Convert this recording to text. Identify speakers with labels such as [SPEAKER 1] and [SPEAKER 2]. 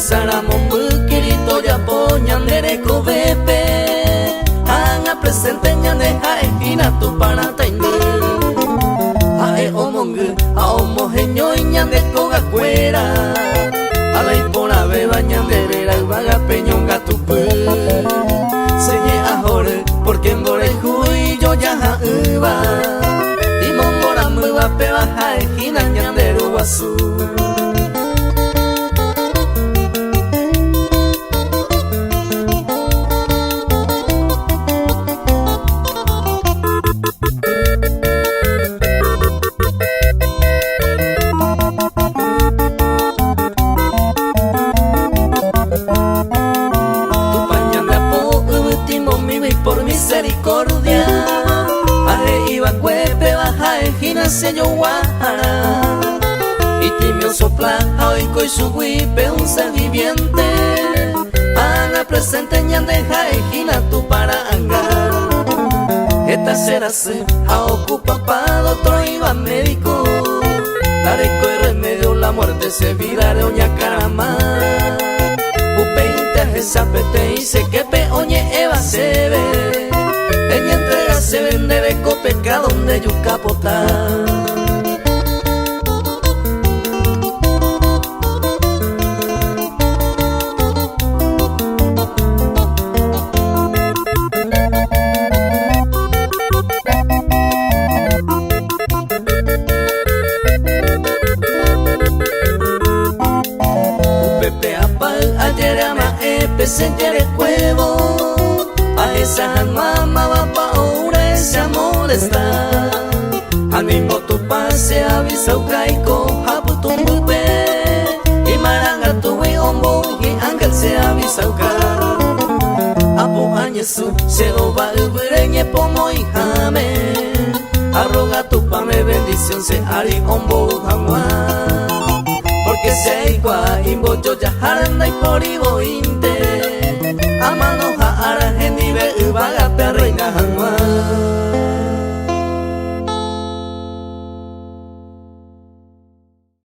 [SPEAKER 1] Saramombu kirito yapo ñandere kobepe Anga presente ñande hae hinatu para tainu Hae omongu a omojeño ñande koga cuera Ala ipora beba ñandere la vaga peñonga tupu Señe ahore porque mbore hui yo ya uba Y mombora muba peba hae hina ñanderu wasu Por misericordia, Are iba cuepe baja ejina sello guajara y timio sopla hoy su huipe un ser viviente Ana presente ñandeja ejina tu para angar esta será se a ocupa pa doctor iba médico Tareco y remedio la muerte se virare oña carama esa pete y se quepe oñe eva se ve ella entrega se vende de copeca donde yucapota Pepe apa ayer ama sentir cuevo a esa mamá va pa ahora se molesta animo tu pase avisa ucaico haputum bupe y maranga tu we ombo y ángel se avisa uca apo añesu se lo va ubreñe pomo y jame arroga tu pame bendición se ari ombo jamua porque se igua imbo yo ya haranda y por ibo inte Amano ha ara henibe ubaga perreina hanwa